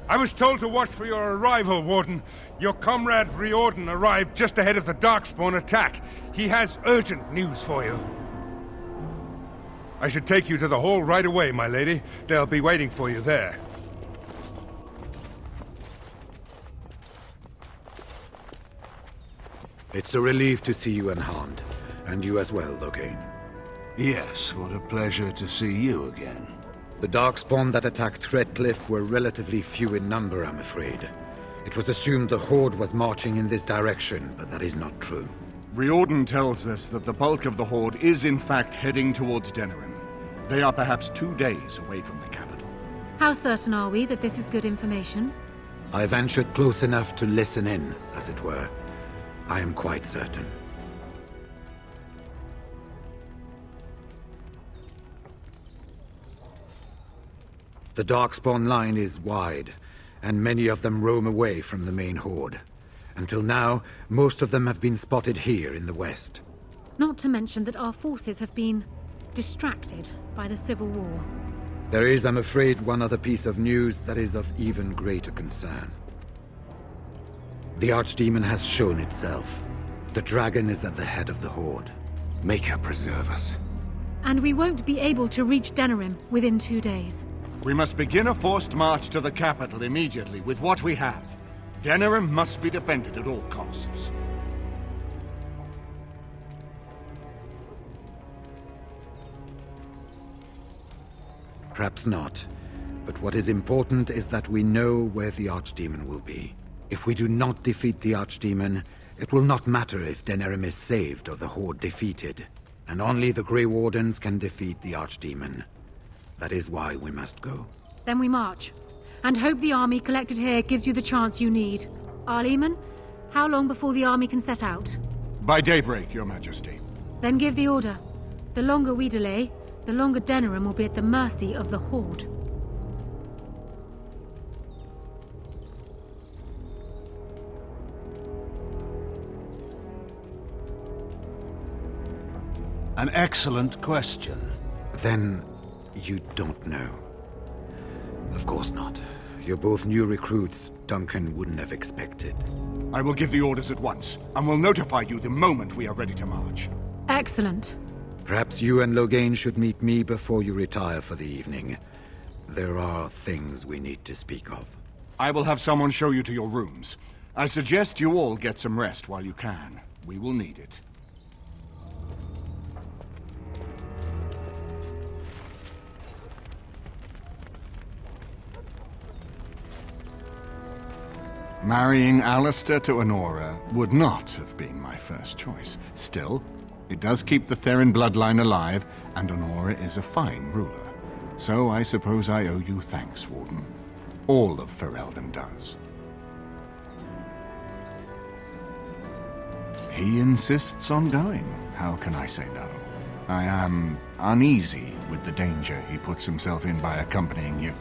I was told to watch for your arrival, Warden. Your comrade Riordan arrived just ahead of the Darkspawn attack. He has urgent news for you. I should take you to the hall right away, my lady. They'll be waiting for you there. It's a relief to see you unharmed. And you as well, Loghain. Yes, what a pleasure to see you again. The Darkspawn that attacked Redcliffe were relatively few in number, I'm afraid. It was assumed the Horde was marching in this direction, but that is not true. Riordan tells us that the bulk of the Horde is in fact heading towards Denerim. They are perhaps 2 days away from the capital. How certain are we that this is good information? I ventured close enough to listen in, as it were. I am quite certain. The Darkspawn line is wide, and many of them roam away from the main Horde. Until now, most of them have been spotted here in the west. Not to mention that our forces have been distracted by the Civil War. There is, I'm afraid, one other piece of news that is of even greater concern. The Archdemon has shown itself. The dragon is at the head of the Horde. Make her preserve us. And we won't be able to reach Denerim within 2 days. We must begin a forced march to the capital immediately with what we have. Denerim must be defended at all costs. Perhaps not. But what is important is that we know where the Archdemon will be. If we do not defeat the Archdemon, it will not matter if Denerim is saved or the Horde defeated. And only the Grey Wardens can defeat the Archdemon. That is why we must go. Then we march. And hope the army collected here gives you the chance you need. Arleman, how long before the army can set out? By daybreak, Your Majesty. Then give the order. The longer we delay, the longer Denerim will be at the mercy of the Horde. An excellent question. Then you don't know. Of course not. You're both new recruits Duncan wouldn't have expected. I will give the orders at once, and will notify you the moment we are ready to march. Excellent. Perhaps you and Loghain should meet me before you retire for the evening. There are things we need to speak of. I will have someone show you to your rooms. I suggest you all get some rest while you can. We will need it. Marrying Alistair to Honora would not have been my first choice. Still, it does keep the Theron bloodline alive, and Honora is a fine ruler. So I suppose I owe you thanks, Warden. All of Ferelden does. He insists on going. How can I say no? I am uneasy with the danger he puts himself in by accompanying you.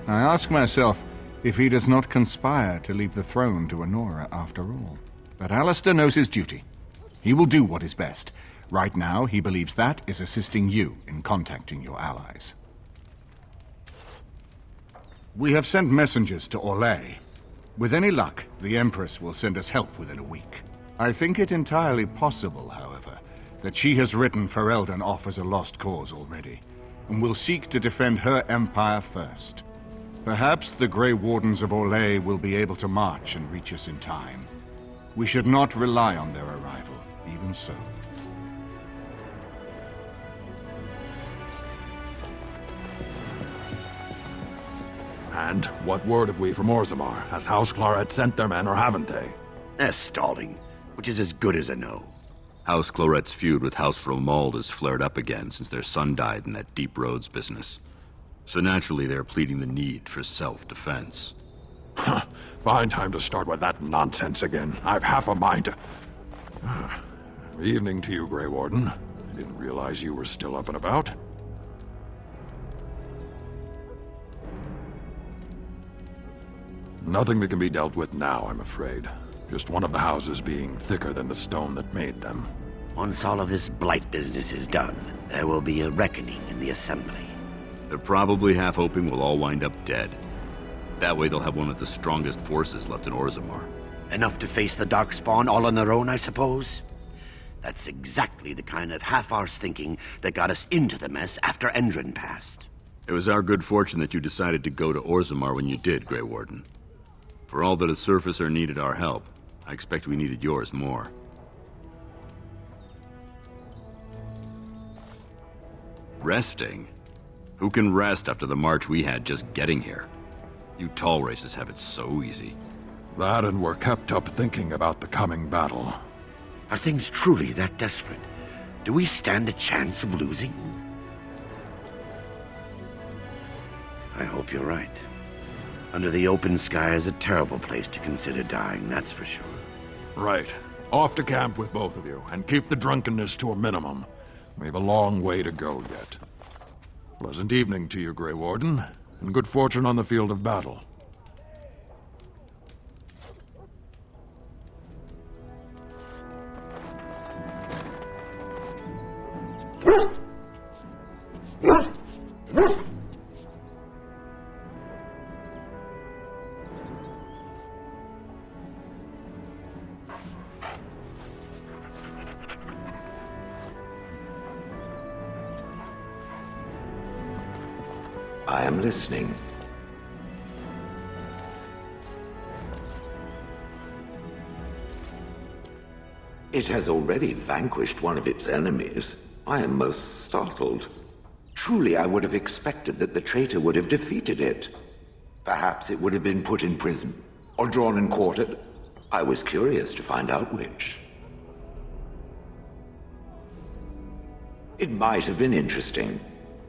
I ask myself if he does not conspire to leave the throne to Honora after all. But Alistair knows his duty. He will do what is best. Right now, he believes that is assisting you in contacting your allies. We have sent messengers to Orlais. With any luck, the Empress will send us help within a week. I think it entirely possible, however, that she has written Ferelden off as a lost cause already, and will seek to defend her empire first. Perhaps the Grey Wardens of Orlais will be able to march and reach us in time. We should not rely on their arrival, even so. And what word have we from Orzammar? Has House Claret sent their men, or haven't they? They're stalling, which is as good as a no. House Claret's feud with House Romuald has flared up again since their son died in that Deep Roads business. So naturally they're pleading the need for self-defense. Fine time to start with that nonsense again. I've half a mind to... Evening to you, Grey Warden. I didn't realize you were still up and about. Nothing that can be dealt with now, I'm afraid. Just one of the houses being thicker than the stone that made them. Once all of this blight business is done, there will be a reckoning in the Assembly. They're probably half hoping we'll all wind up dead. That way they'll have one of the strongest forces left in Orzammar. Enough to face the Darkspawn all on their own, I suppose? That's exactly the kind of half-arsed thinking that got us into the mess after Endron passed. It was our good fortune that you decided to go to Orzammar when you did, Grey Warden. For all that a surfacer needed our help, I expect we needed yours more. Resting? Who can rest after the march we had just getting here? You tall races have it so easy. That, and we're kept up thinking about the coming battle. Are things truly that desperate? Do we stand a chance of losing? I hope you're right. Under the open sky is a terrible place to consider dying, that's for sure. Right. Off to camp with both of you, and keep the drunkenness to a minimum. We have a long way to go yet. Pleasant evening to you, Grey Warden, and good fortune on the field of battle. I am listening. It has already vanquished one of its enemies. I am most startled. Truly, I would have expected that the traitor would have defeated it. Perhaps it would have been put in prison, or drawn and quartered. I was curious to find out which. It might have been interesting.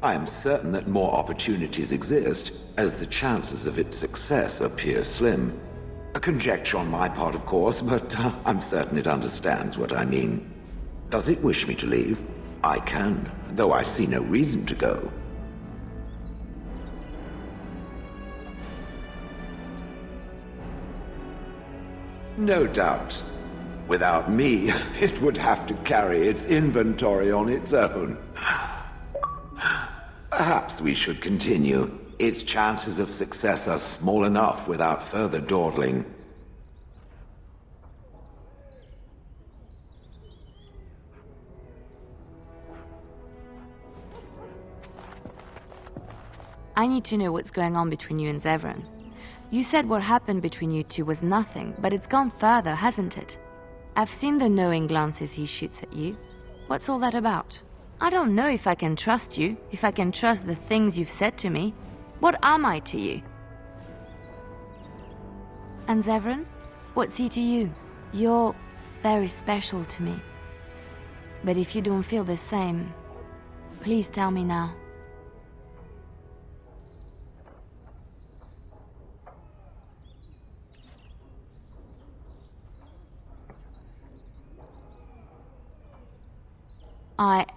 I am certain that more opportunities exist, as the chances of its success appear slim. A conjecture on my part, of course, but I'm certain it understands what I mean. Does it wish me to leave? I can, though I see no reason to go. No doubt. Without me, it would have to carry its inventory on its own. Perhaps we should continue. Its chances of success are small enough without further dawdling. I need to know what's going on between you and Zevran. You said what happened between you two was nothing, but it's gone further, hasn't it? I've seen the knowing glances he shoots at you. What's all that about? I don't know if I can trust you, if I can trust the things you've said to me. What am I to you? And Zevran? What's he to you? You're very special to me. But if you don't feel the same, please tell me now.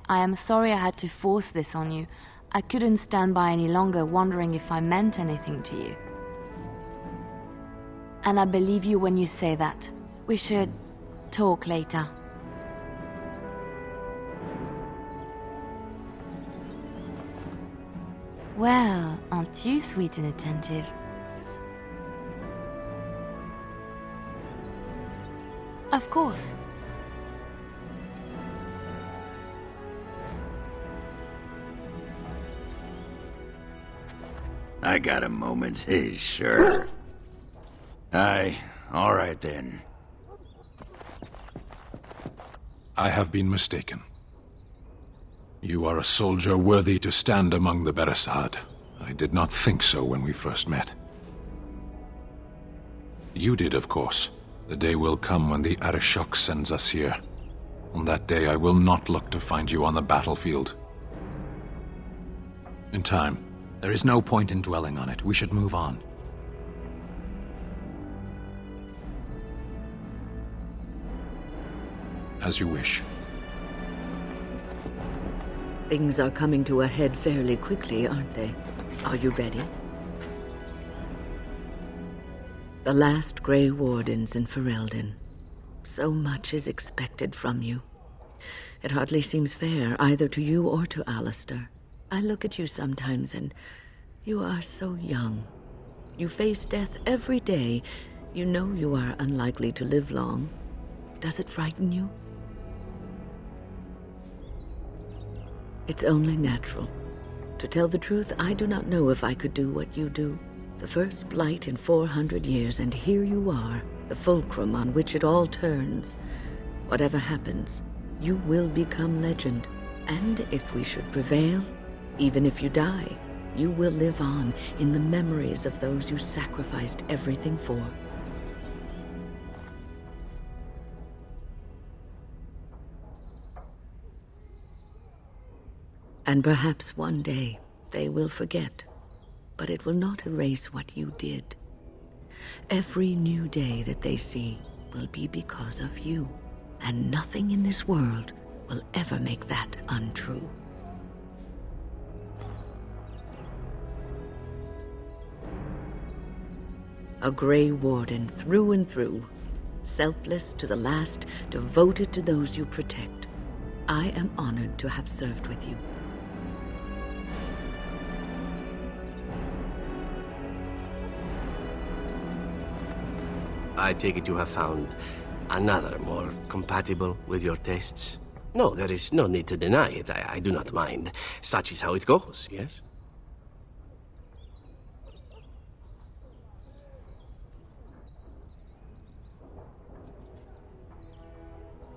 I am sorry I had to force this on you. I couldn't stand by any longer wondering if I meant anything to you. And I believe you when you say that. We should talk later. Well, aren't you sweet and attentive? Of course. I got a moment, sure. Aye, all right then. I have been mistaken. You are a soldier worthy to stand among the Beresad. I did not think so when we first met. You did, of course. The day will come when the Arishok sends us here. On that day, I will not look to find you on the battlefield. In time. There is no point in dwelling on it. We should move on. As you wish. Things are coming to a head fairly quickly, aren't they? Are you ready? The last Grey Wardens in Ferelden. So much is expected from you. It hardly seems fair, either to you or to Alistair. I look at you sometimes and you are so young. You face death every day. You know you are unlikely to live long. Does it frighten you? It's only natural. To tell the truth, I do not know if I could do what you do. The first blight in 400 years, and here you are, the fulcrum on which it all turns. Whatever happens, you will become legend. And if we should prevail, even if you die, you will live on in the memories of those you sacrificed everything for. And perhaps one day they will forget, but it will not erase what you did. Every new day that they see will be because of you, and nothing in this world will ever make that untrue. A Grey Warden through and through, selfless to the last, devoted to those you protect. I am honored to have served with you. I take it you have found another more compatible with your tastes? No, there is no need to deny it. I do not mind. Such is how it goes, yes?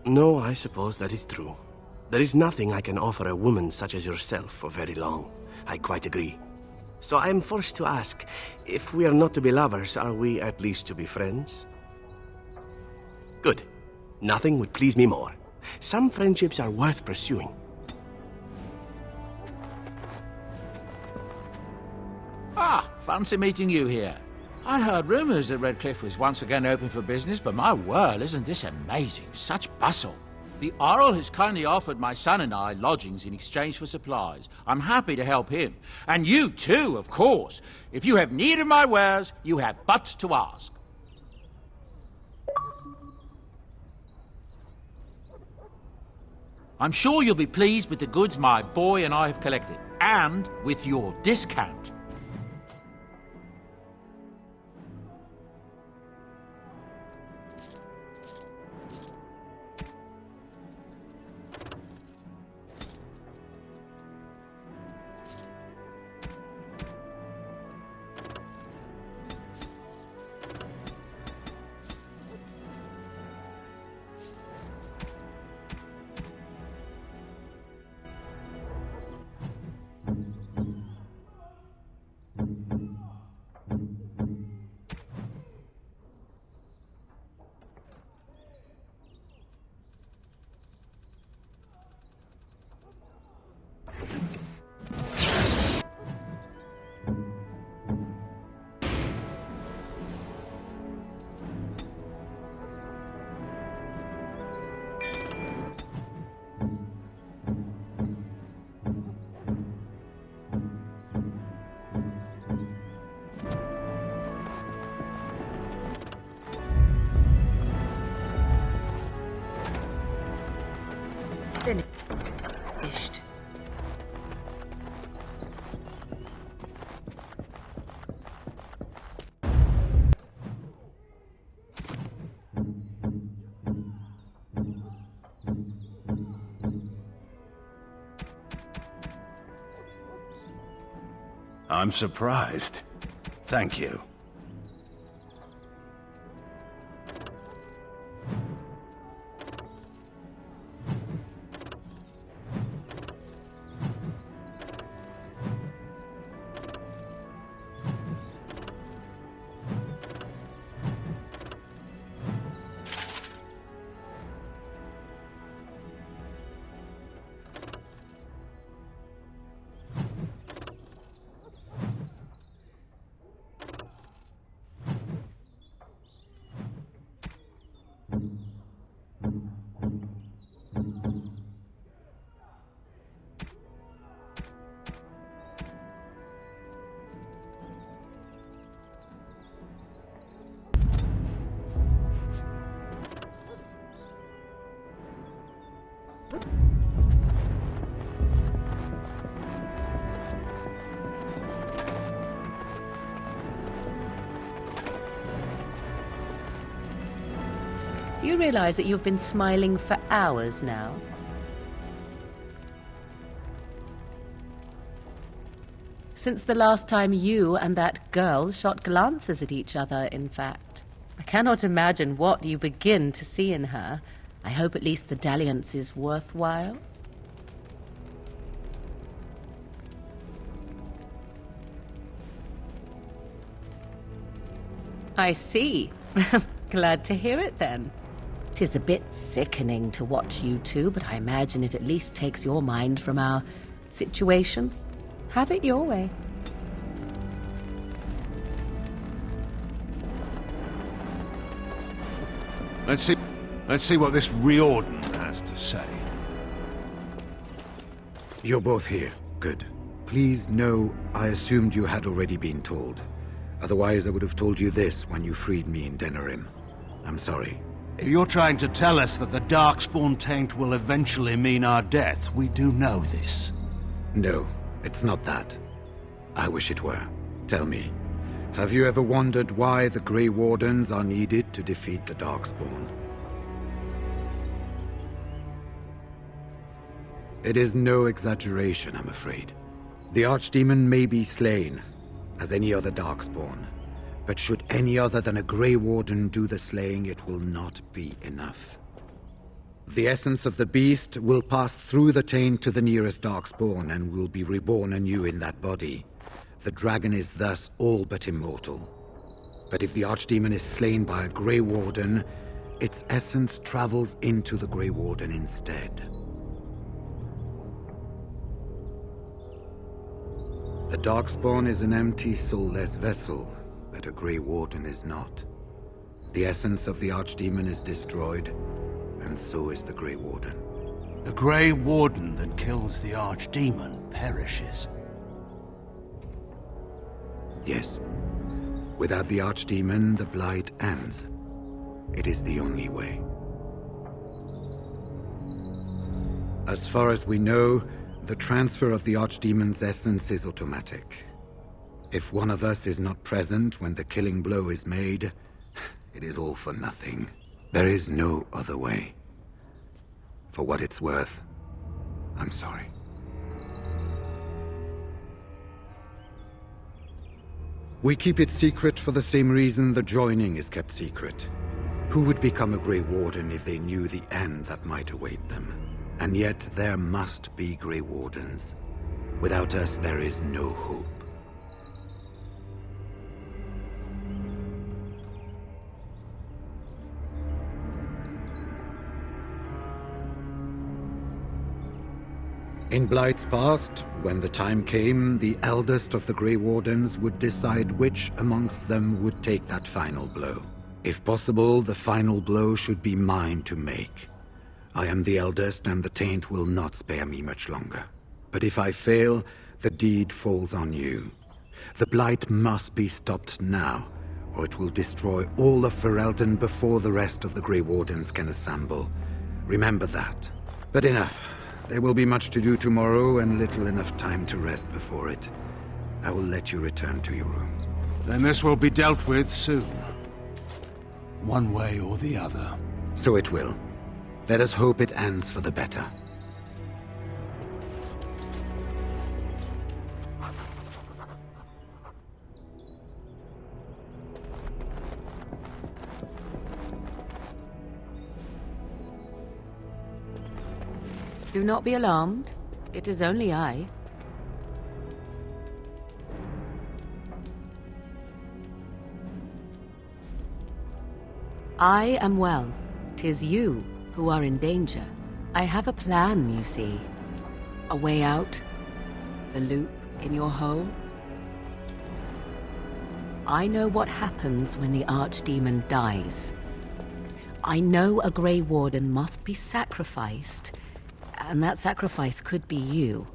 No, I suppose that is true. There is nothing I can offer a woman such as yourself for very long. I quite agree. So I am forced to ask, if we are not to be lovers, are we at least to be friends? Good. Nothing would please me more. Some friendships are worth pursuing. Ah, fancy meeting you here. I heard rumors that Redcliffe was once again open for business, but my word, isn't this amazing? Such bustle. The Earl has kindly offered my son and I lodgings in exchange for supplies. I'm happy to help him. And you too, of course. If you have need of my wares, you have but to ask. I'm sure you'll be pleased with the goods my boy and I have collected, and with your discount. Finished. I'm surprised. Thank you. Do you realize that you've been smiling for hours now? Since the last time you and that girl shot glances at each other, in fact. I cannot imagine what you begin to see in her. I hope at least the dalliance is worthwhile. I see. Glad to hear it, then. 'Tis a bit sickening to watch you two, but I imagine it at least takes your mind from our situation. Have it your way. Let's see what this Riordan has to say. You're both here. Good. Please know I assumed you had already been told. Otherwise, I would have told you this when you freed me in Denerim. I'm sorry. If you're trying to tell us that the Darkspawn taint will eventually mean our death, we do know this. No, it's not that. I wish it were. Tell me, have you ever wondered why the Grey Wardens are needed to defeat the Darkspawn? It is no exaggeration, I'm afraid. The Archdemon may be slain, as any other Darkspawn, but should any other than a Grey Warden do the slaying, it will not be enough. The essence of the beast will pass through the taint to the nearest Darkspawn and will be reborn anew in that body. The dragon is thus all but immortal. But if the Archdemon is slain by a Grey Warden, its essence travels into the Grey Warden instead. A Darkspawn is an empty, soulless vessel, but a Grey Warden is not. The essence of the Archdemon is destroyed, and so is the Grey Warden. The Grey Warden that kills the Archdemon perishes. Yes. Without the Archdemon, the Blight ends. It is the only way. As far as we know, the transfer of the Archdemon's essence is automatic. If one of us is not present when the killing blow is made, it is all for nothing. There is no other way. For what it's worth, I'm sorry. We keep it secret for the same reason the joining is kept secret. Who would become a Grey Warden if they knew the end that might await them? And yet there must be Grey Wardens. Without us, there is no hope. In Blight's past, when the time came, the eldest of the Grey Wardens would decide which amongst them would take that final blow. If possible, the final blow should be mine to make. I am the eldest, and the taint will not spare me much longer. But if I fail, the deed falls on you. The Blight must be stopped now, or it will destroy all of Ferelden before the rest of the Grey Wardens can assemble. Remember that. But enough. There will be much to do tomorrow, and little enough time to rest before it. I will let you return to your rooms. Then this will be dealt with soon. One way or the other. So it will. Let us hope it ends for the better. Do not be alarmed. It is only I. I am well. 'Tis you who are in danger. I have a plan, you see. A way out. The loop in your hole. I know what happens when the Archdemon dies. I know a Grey Warden must be sacrificed, and that sacrifice could be you.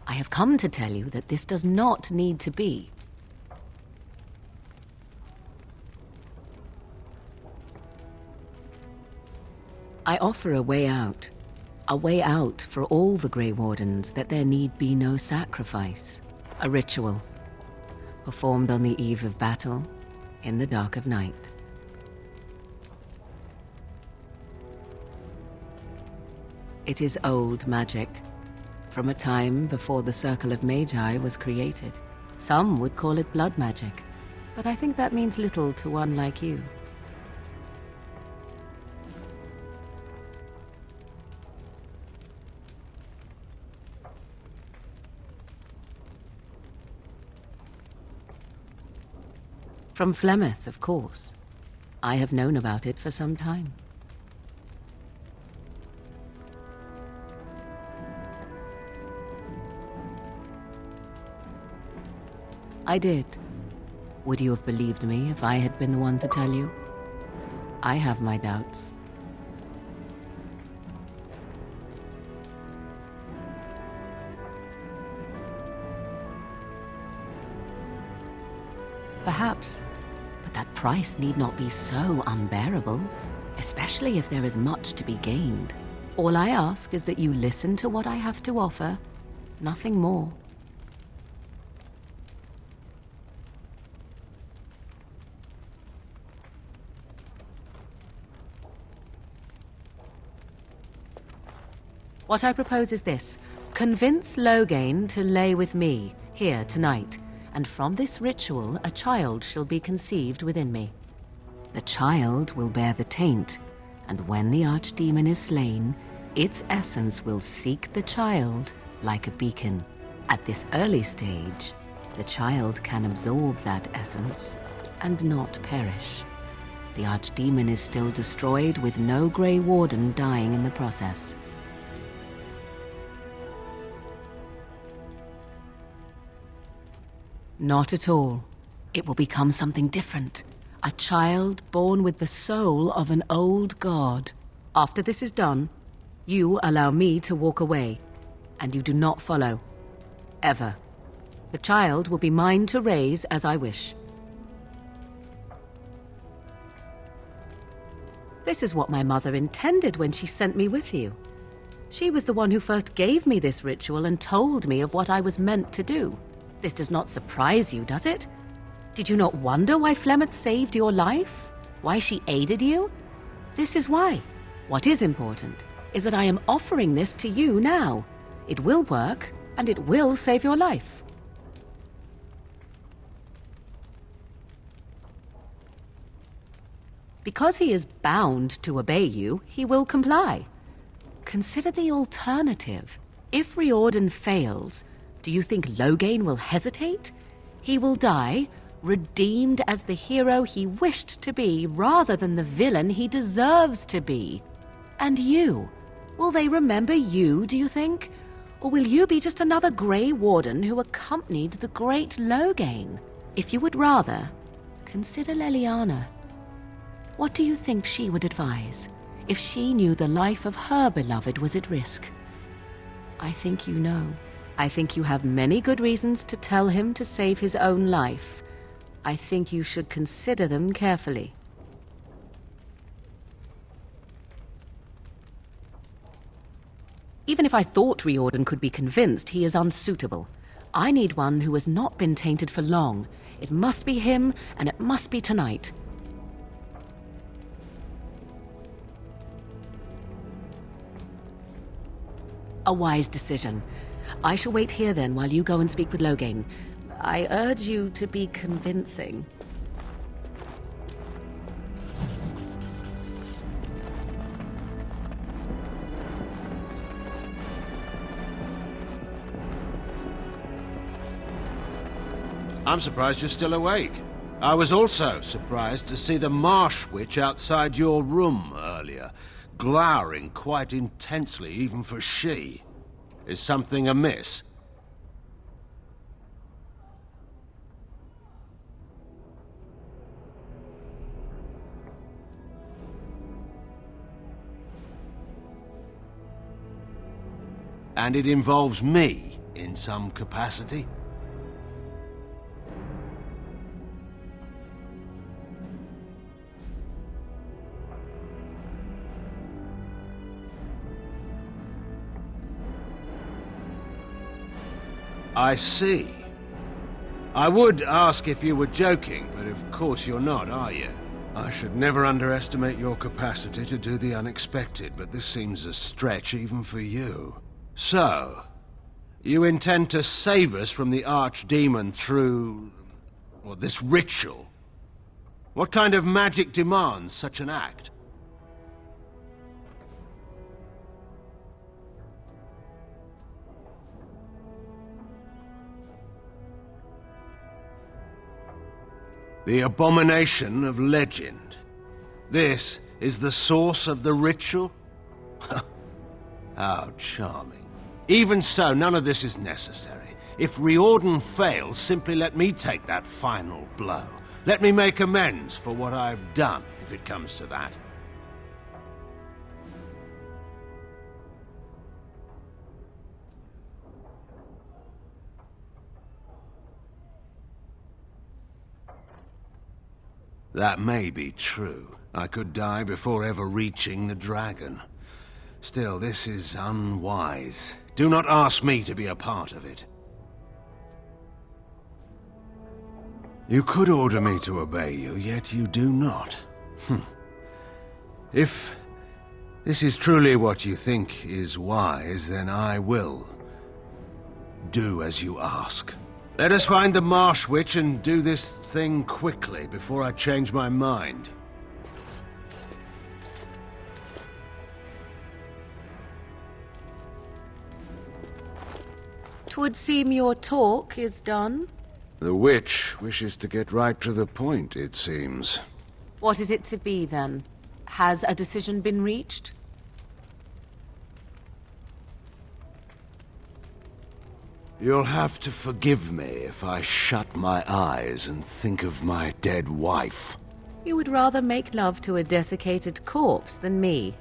I have come to tell you that this does not need to be. I offer a way out for all the Grey Wardens, that there need be no sacrifice. A ritual, performed on the eve of battle, in the dark of night. It is old magic, from a time before the Circle of Magi was created. Some would call it blood magic, but I think that means little to one like you. From Flemeth, of course. I have known about it for some time. I did. Would you have believed me if I had been the one to tell you? I have my doubts. Perhaps. But that price need not be so unbearable, especially if there is much to be gained. All I ask is that you listen to what I have to offer, nothing more. What I propose is this. Convince Loghain to lay with me, here tonight, and from this ritual a child shall be conceived within me. The child will bear the taint, and when the archdemon is slain, its essence will seek the child like a beacon. At this early stage, the child can absorb that essence and not perish. The archdemon is still destroyed with no Grey Warden dying in the process. Not at all. It will become something different. A child born with the soul of an old god. After this is done, you allow me to walk away, and you do not follow. Ever. The child will be mine to raise as I wish. This is what my mother intended when she sent me with you. She was the one who first gave me this ritual and told me of what I was meant to do. This does not surprise you, does it? Did you not wonder why Flemeth saved your life? Why she aided you? This is why. What is important is that I am offering this to you now. It will work, and it will save your life. Because he is bound to obey you, he will comply. Consider the alternative. If Riordan fails, do you think Loghain will hesitate? He will die, redeemed as the hero he wished to be, rather than the villain he deserves to be. And you? Will they remember you, do you think? Or will you be just another Grey Warden who accompanied the great Loghain? If you would rather, consider Leliana. What do you think she would advise, if she knew the life of her beloved was at risk? I think you know. I think you have many good reasons to tell him to save his own life. I think you should consider them carefully. Even if I thought Riordan could be convinced, he is unsuitable. I need one who has not been tainted for long. It must be him, and it must be tonight. A wise decision. I shall wait here then while you go and speak with Loghain. I urge you to be convincing. I'm surprised you're still awake. I was also surprised to see the Marsh Witch outside your room earlier, glowering quite intensely even for she. Is something amiss? And it involves me in some capacity? I see. I would ask if you were joking, but of course you're not, are you? I should never underestimate your capacity to do the unexpected, but this seems a stretch even for you. So, you intend to save us from the Archdemon through... well, this ritual? What kind of magic demands such an act? The abomination of legend. This is the source of the ritual? How charming. Even so, none of this is necessary. If Riordan fails, simply let me take that final blow. Let me make amends for what I've done, if it comes to that. That may be true. I could die before ever reaching the dragon. Still, this is unwise. Do not ask me to be a part of it. You could order me to obey you, yet you do not. If this is truly what you think is wise, then I will do as you ask. Let us find the Marsh Witch and do this thing quickly before I change my mind. 'Twould seem your talk is done. The witch wishes to get right to the point, it seems. What is it to be, then? Has a decision been reached? You'll have to forgive me if I shut my eyes and think of my dead wife. You would rather make love to a desiccated corpse than me.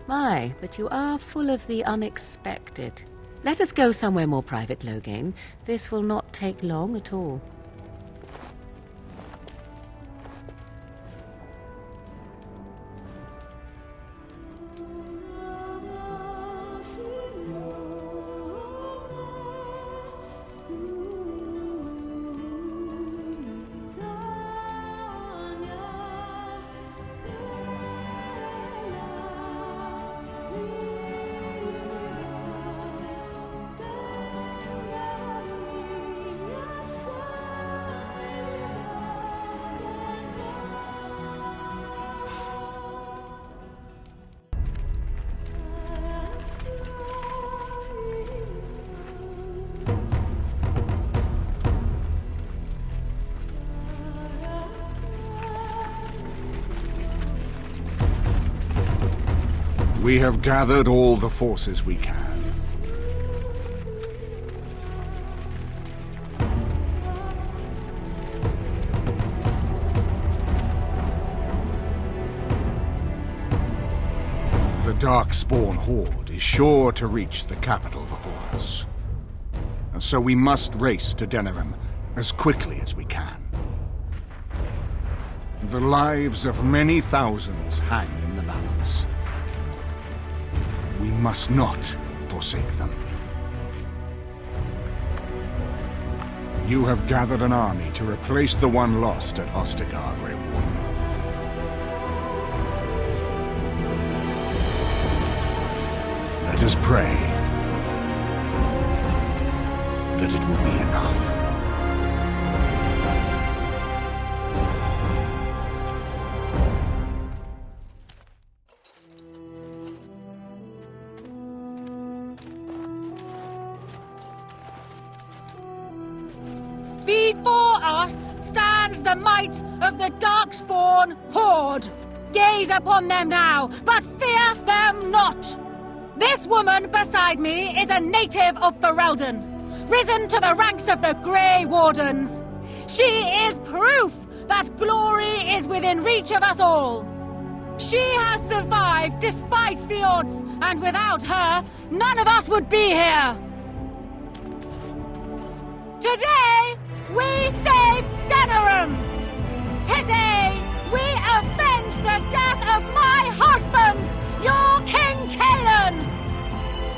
My, but you are full of the unexpected. Let us go somewhere more private, Loghain. This will not take long at all. We have gathered all the forces we can. The Darkspawn Horde is sure to reach the capital before us. And so we must race to Denerim as quickly as we can. The lives of many thousands hang in the balance. We must not forsake them. You have gathered an army to replace the one lost at Ostagar, Grey Warden. Let us pray that it will be enough. Before us stands the might of the Darkspawn Horde. Gaze upon them now, but fear them not. This woman beside me is a native of Ferelden, risen to the ranks of the Grey Wardens. She is proof that glory is within reach of us all. She has survived despite the odds, and without her, none of us would be here. Today, we save Denerim! Today, we avenge the death of my husband, your King Kaelan!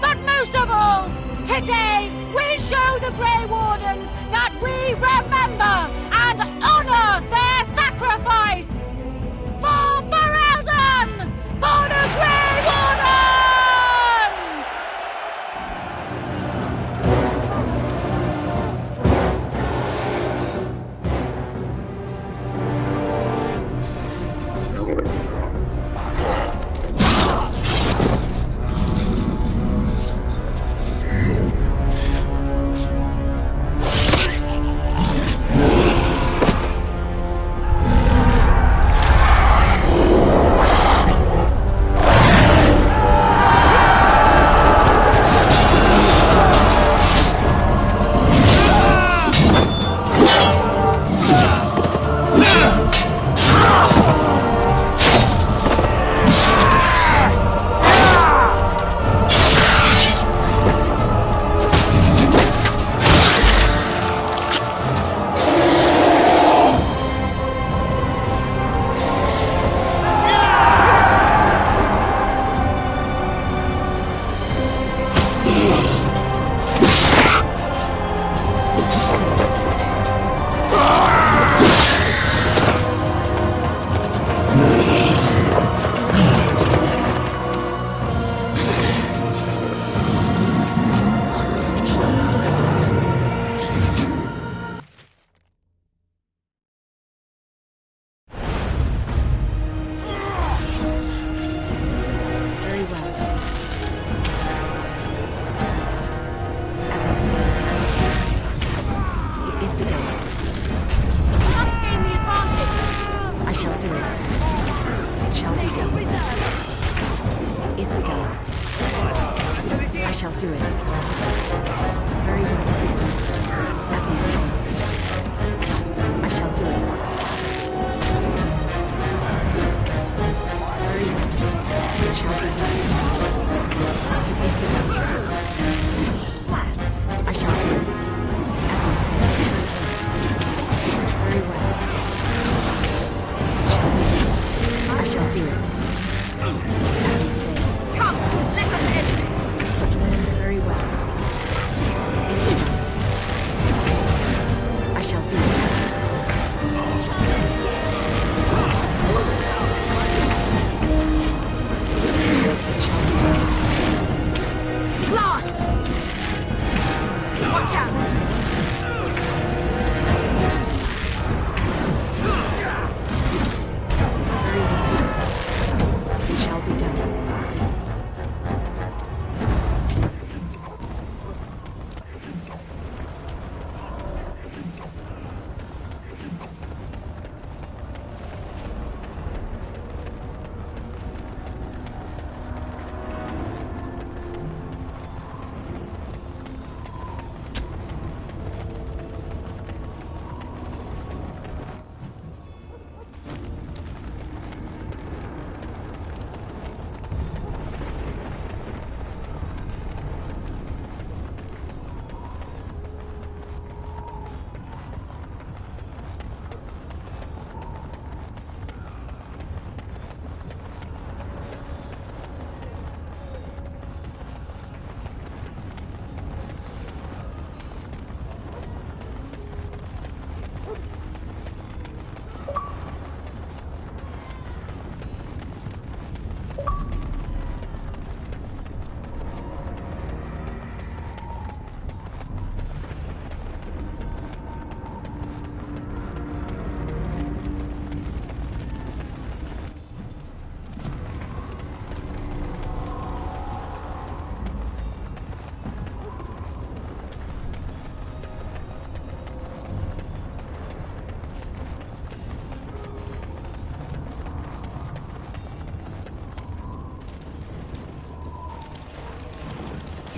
But most of all, today, we show the Grey Wardens that we remember and honor their sacrifice!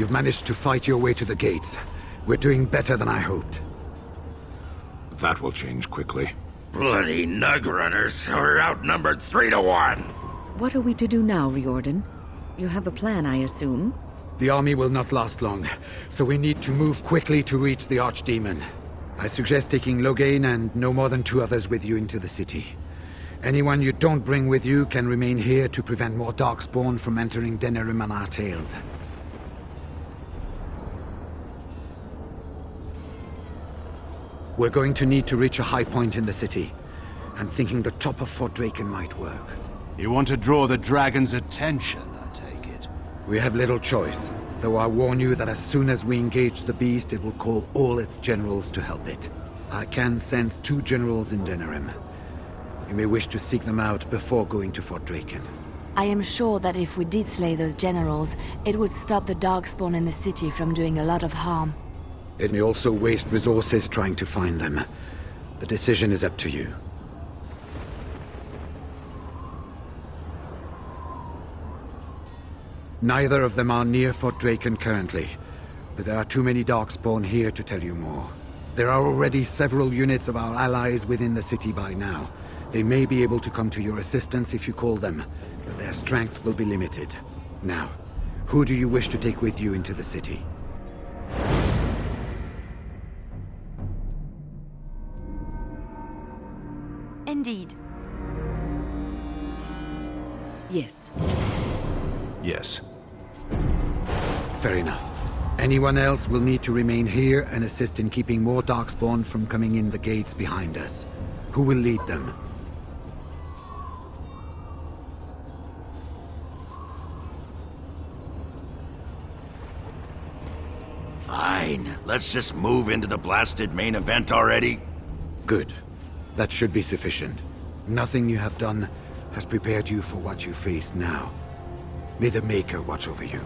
You've managed to fight your way to the gates. We're doing better than I hoped. That will change quickly. Bloody nug runners. We're outnumbered 3 to 1. What are we to do now, Riordan? You have a plan, I assume? The army will not last long, so we need to move quickly to reach the Archdemon. I suggest taking Loghain and no more than 2 others with you into the city. Anyone you don't bring with you can remain here to prevent more Darkspawn from entering Denerim on our tails. We're going to need to reach a high point in the city. I'm thinking the top of Fort Draken might work. You want to draw the dragon's attention, I take it? We have little choice, though I warn you that as soon as we engage the beast, it will call all its generals to help it. I can sense 2 generals in Denerim. You may wish to seek them out before going to Fort Draken. I am sure that if we did slay those generals, it would stop the Darkspawn in the city from doing a lot of harm. It may also waste resources trying to find them. The decision is up to you. Neither of them are near Fort Draken currently, but there are too many Darkspawn here to tell you more. There are already several units of our allies within the city by now. They may be able to come to your assistance if you call them, but their strength will be limited. Now, who do you wish to take with you into the city? Indeed. Yes. Yes. Fair enough. Anyone else will need to remain here and assist in keeping more Darkspawn from coming in the gates behind us. Who will lead them? Fine. Let's just move into the blasted main event already. Good. That should be sufficient. Nothing you have done has prepared you for what you face now. May the Maker watch over you.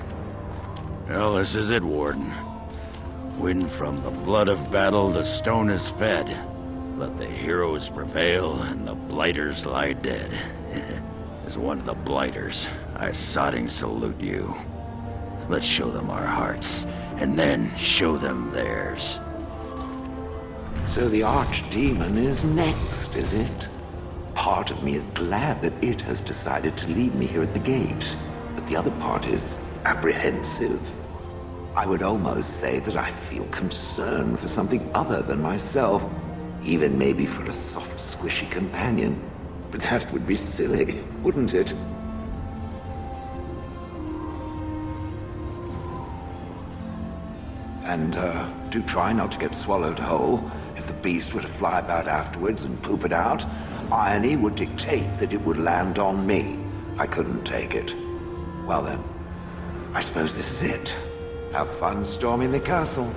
Well, this is it, Warden. When from the blood of battle the stone is fed, let the heroes prevail and the blighters lie dead. As one of the blighters, I sodding salute you. Let's show them our hearts, and then show them theirs. So the Archdemon is next, is it? Part of me is glad that it has decided to leave me here at the gate, but the other part is apprehensive. I would almost say that I feel concern for something other than myself, even maybe for a soft, squishy companion. But that would be silly, wouldn't it? And, do try not to get swallowed whole. If the beast were to fly about afterwards and poop it out, irony would dictate that it would land on me. I couldn't take it. Well then, I suppose this is it. Have fun storming the castle.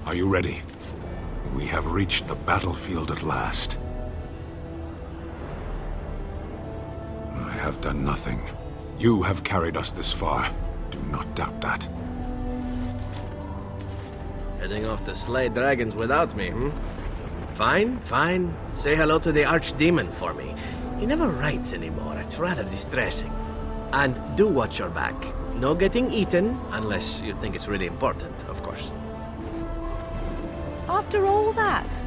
Are you ready? We have reached the battlefield at last. I have done nothing. You have carried us this far. Do not doubt that. Heading off to slay dragons without me, Fine, fine. Say hello to the Archdemon for me. He never writes anymore. It's rather distressing. And do watch your back. No getting eaten, unless you think it's really important, of course. After all that,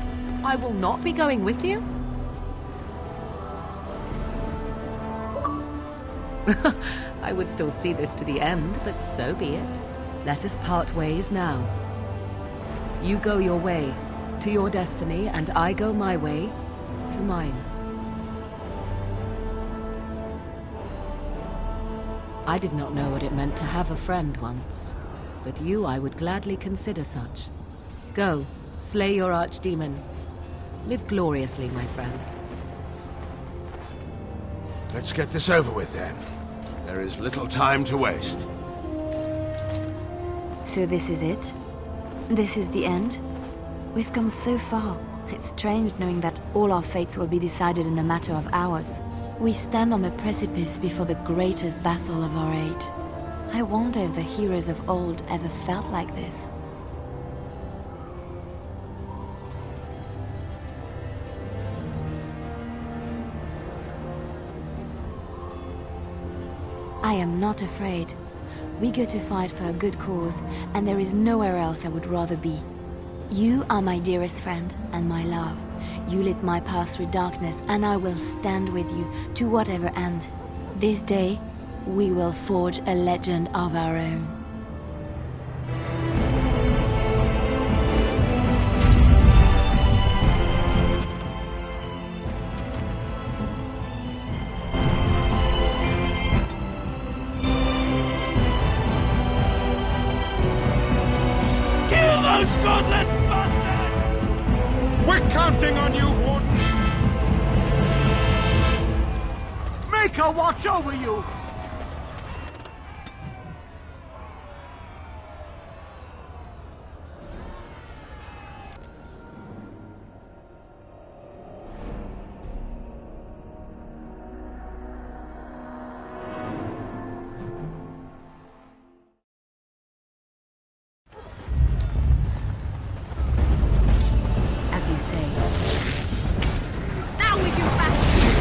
I will not be going with you? I would still see this to the end, but so be it. Let us part ways now. You go your way, to your destiny, and I go my way, to mine. I did not know what it meant to have a friend once, but you I would gladly consider such. Go, slay your Archdemon. Live gloriously, my friend. Let's get this over with, then. There is little time to waste. So this is it? This is the end? We've come so far. It's strange knowing that all our fates will be decided in a matter of hours. We stand on the precipice before the greatest battle of our age. I wonder if the heroes of old ever felt like this. I am not afraid. We go to fight for a good cause, and there is nowhere else I would rather be. You are my dearest friend and my love. You lit my path through darkness, and I will stand with you to whatever end. This day, we will forge a legend of our own. Kill those godless bastards! We're counting on you, Warden! Make her watch over you! As you say. Now with you, bastard!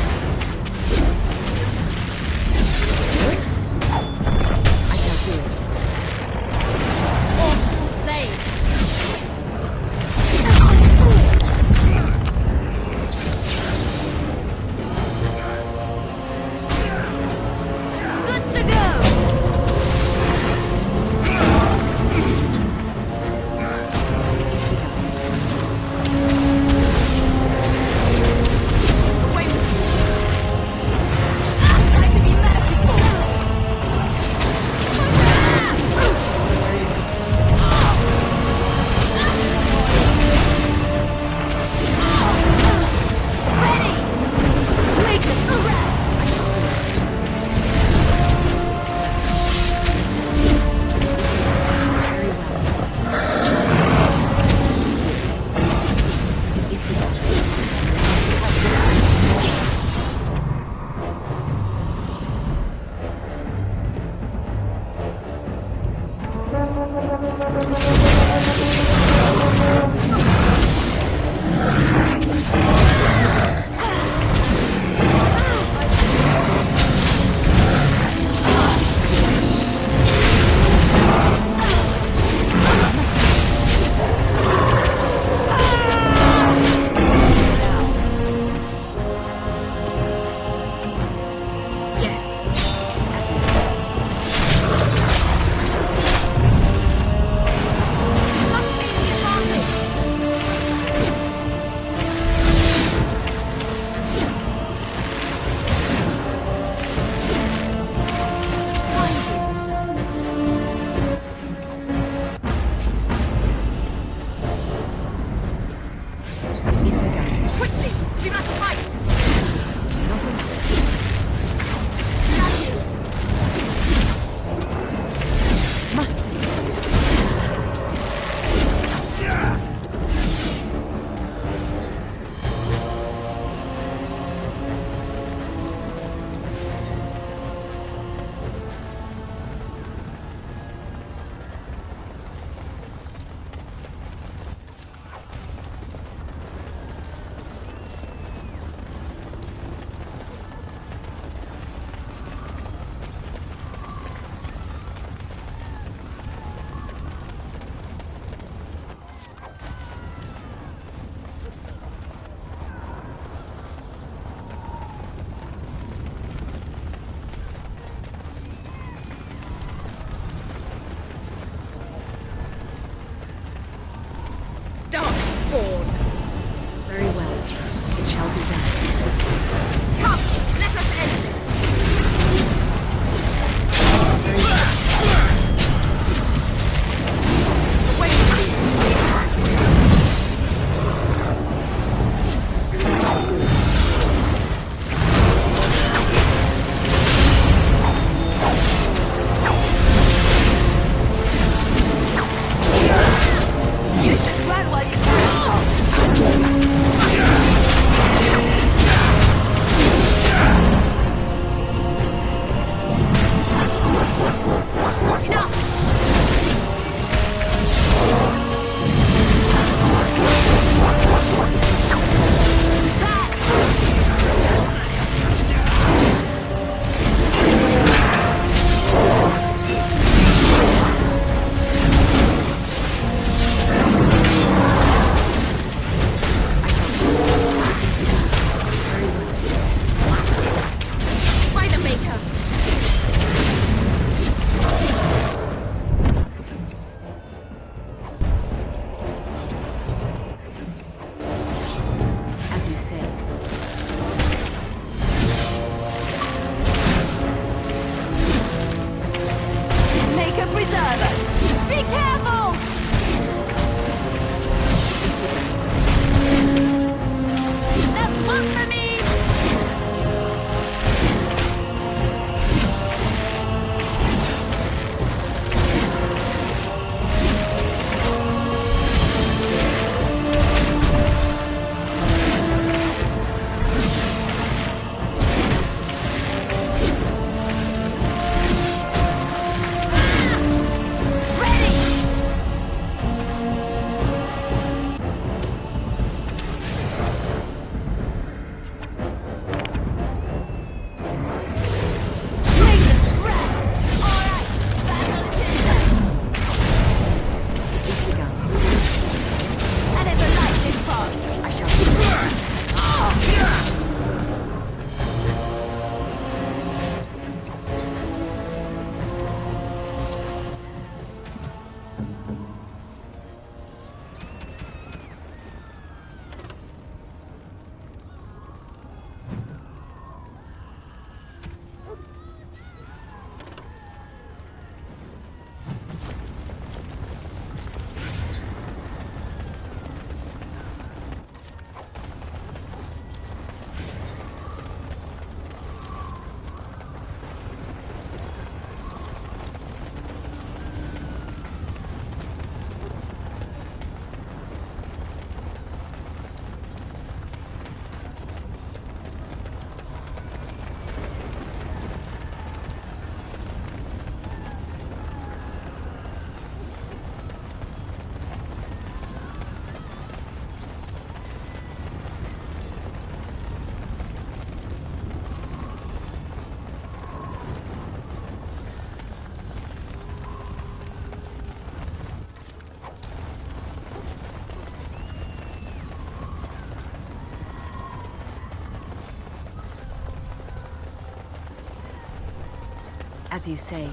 As you say.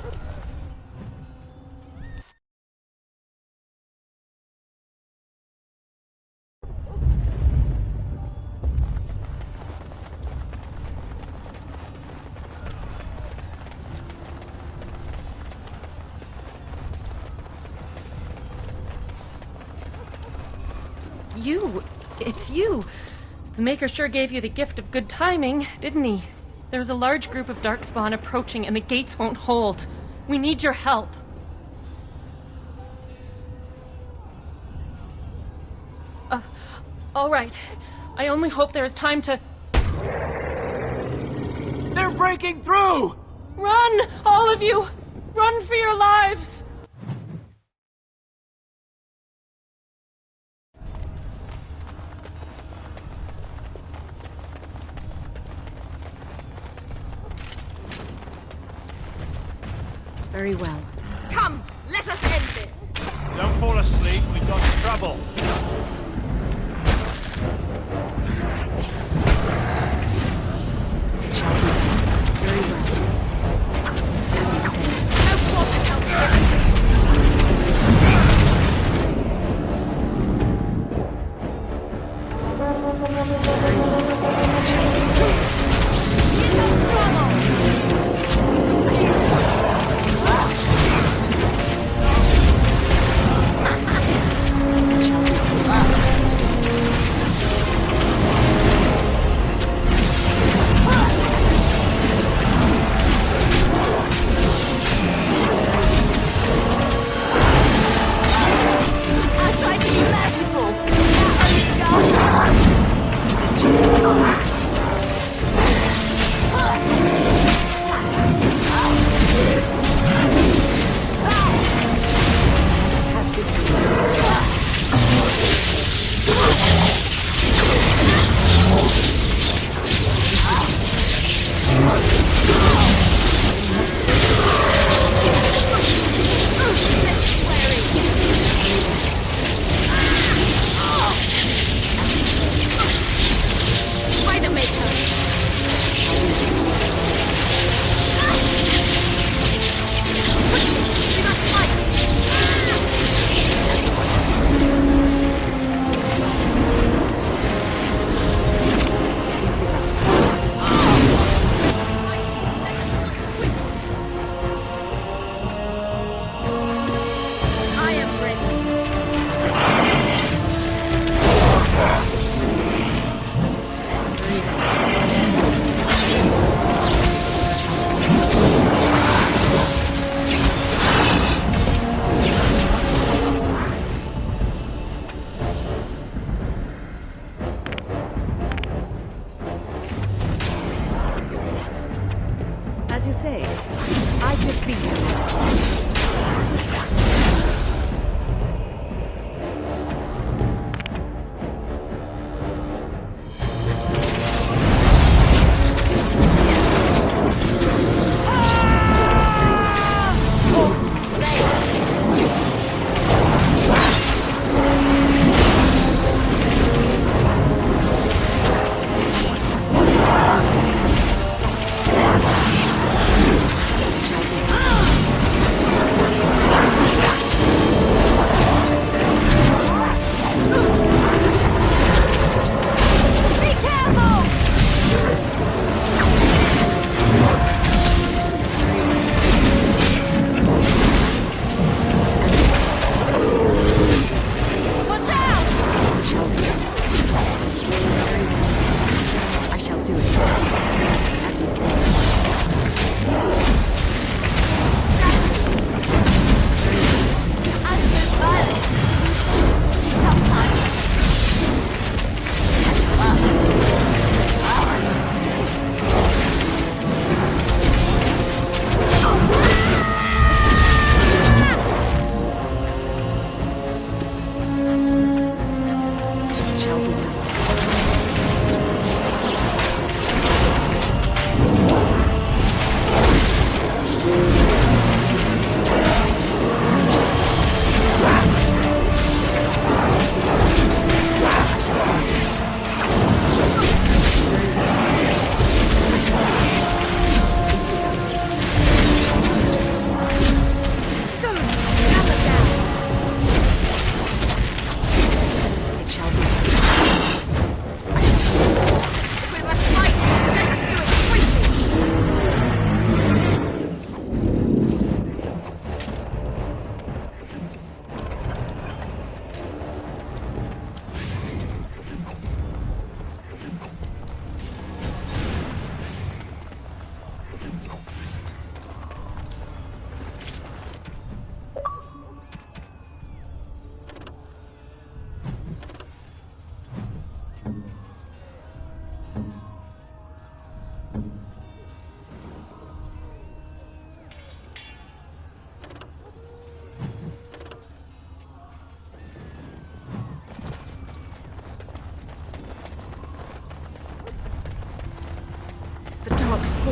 It's you! The Maker sure gave you the gift of good timing, didn't he? There's a large group of Darkspawn approaching and the gates won't hold. We need your help. All right. I only hope there is time to... They're breaking through! Run! All of you! Run for your lives! Very well. Come, let us end this. Don't fall asleep, we've got trouble. Very well. As you say. No quarter help here. As you say, I defeat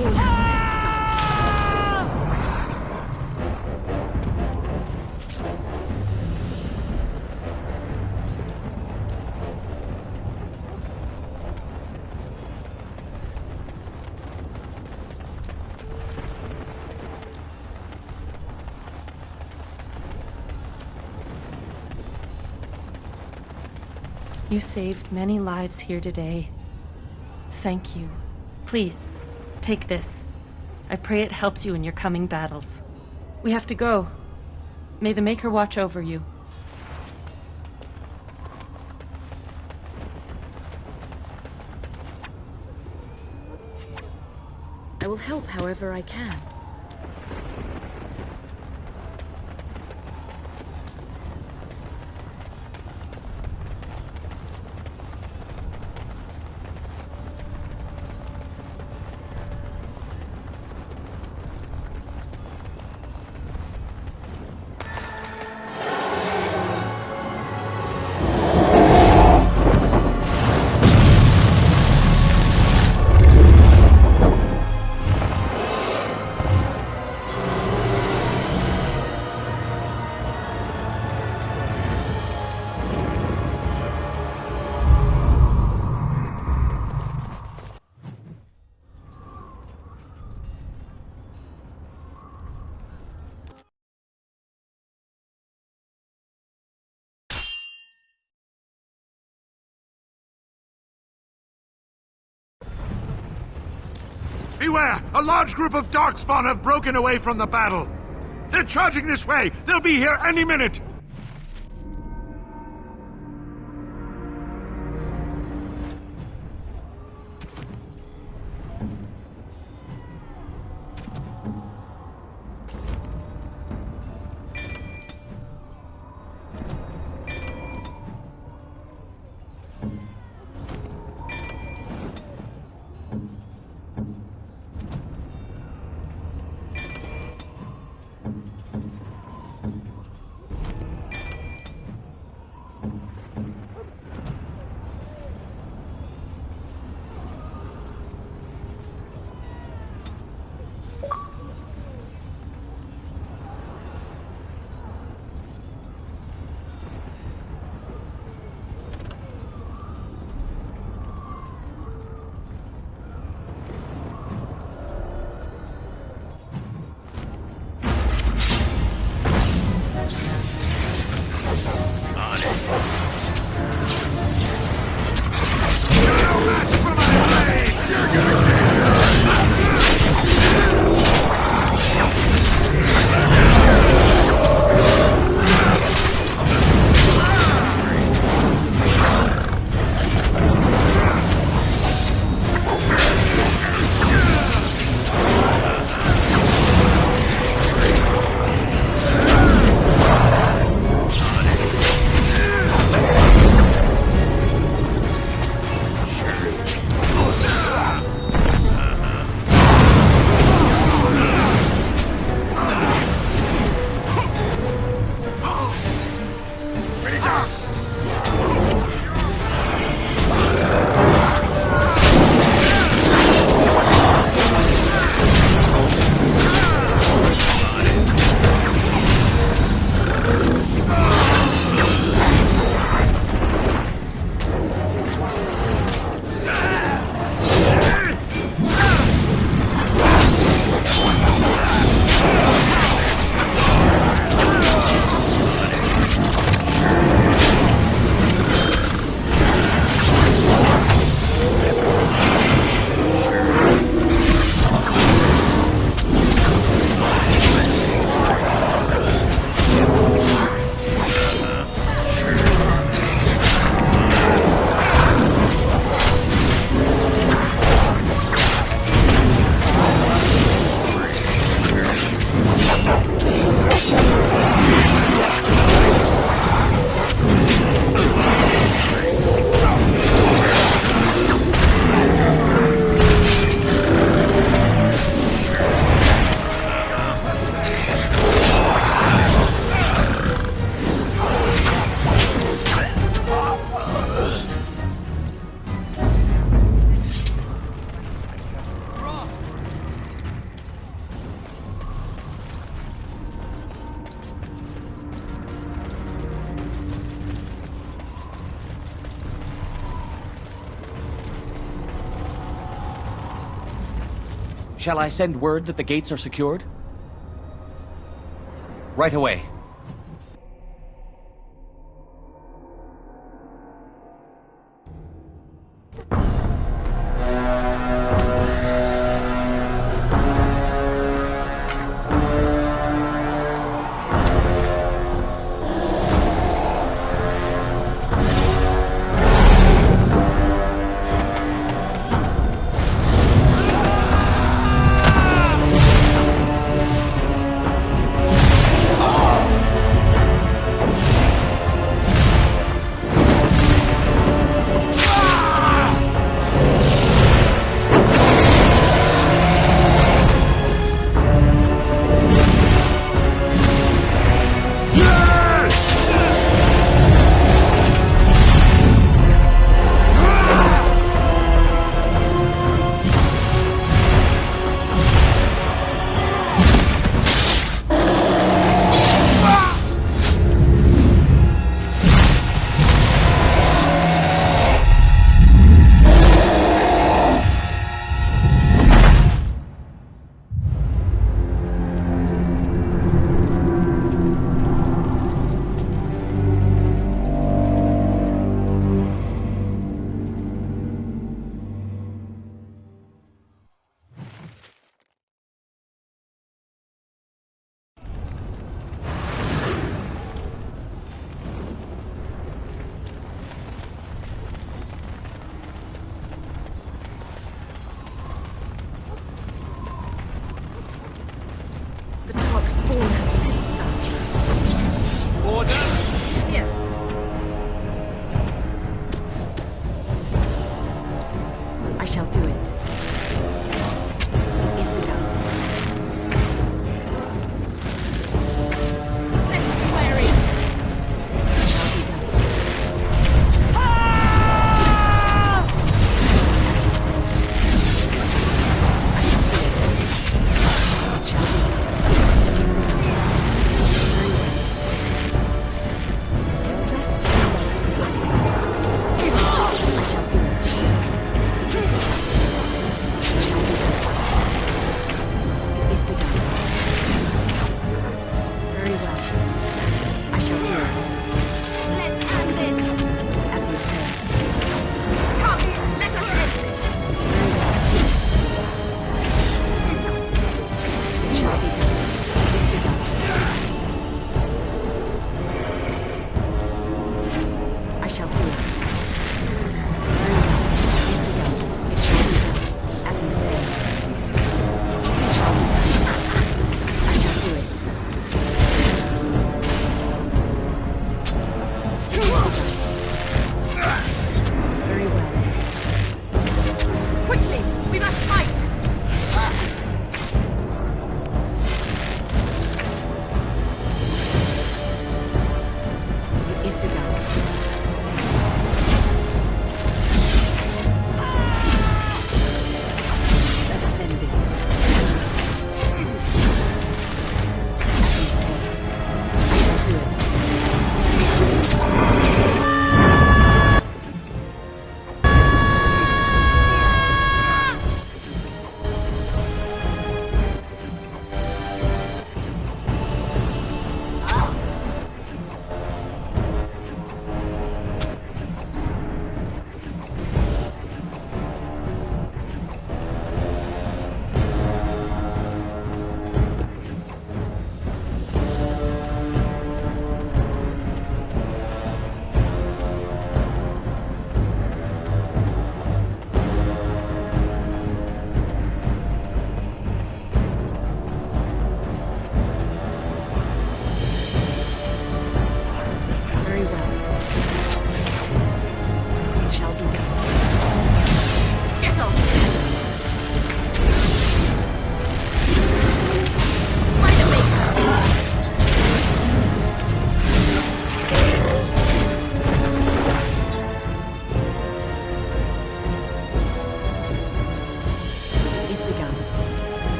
Spawn have sensed us. You saved many lives here today. Thank you. Please, take this. I pray it helps you in your coming battles. We have to go. May the Maker watch over you. I will help however I can. Beware! A large group of Darkspawn have broken away from the battle! They're charging this way! They'll be here any minute! Shall I send word that the gates are secured? Right away.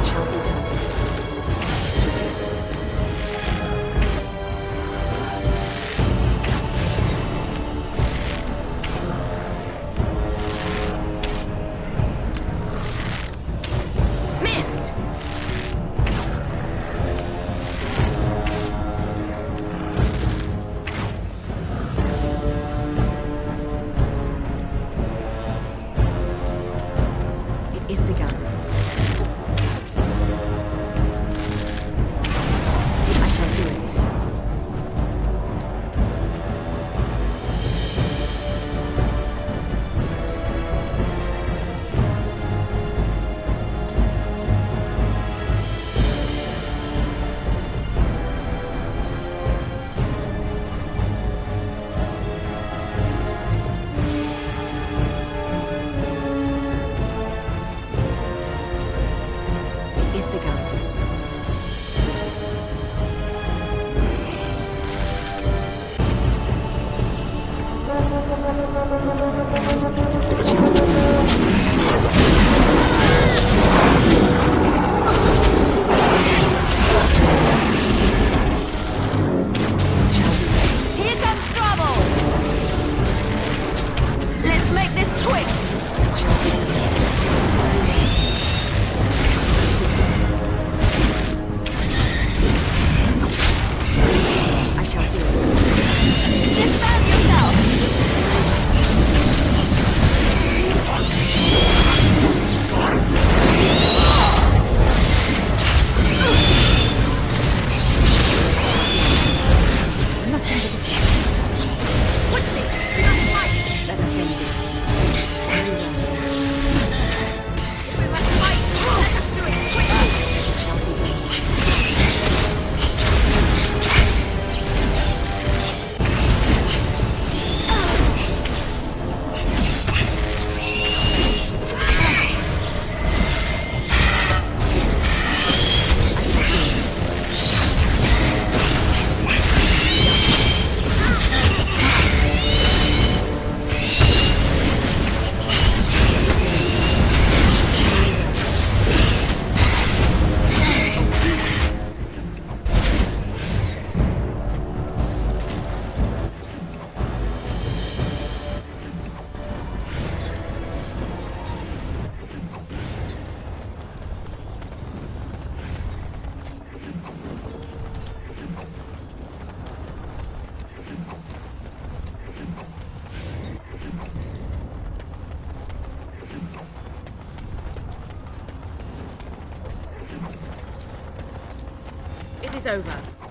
shall be done. Missed! It is begun. I shall do it. It is begun. Here comes trouble! Let's make this quick! I shall do it. Disband yourself! Let us end this. Shall be done. It is over.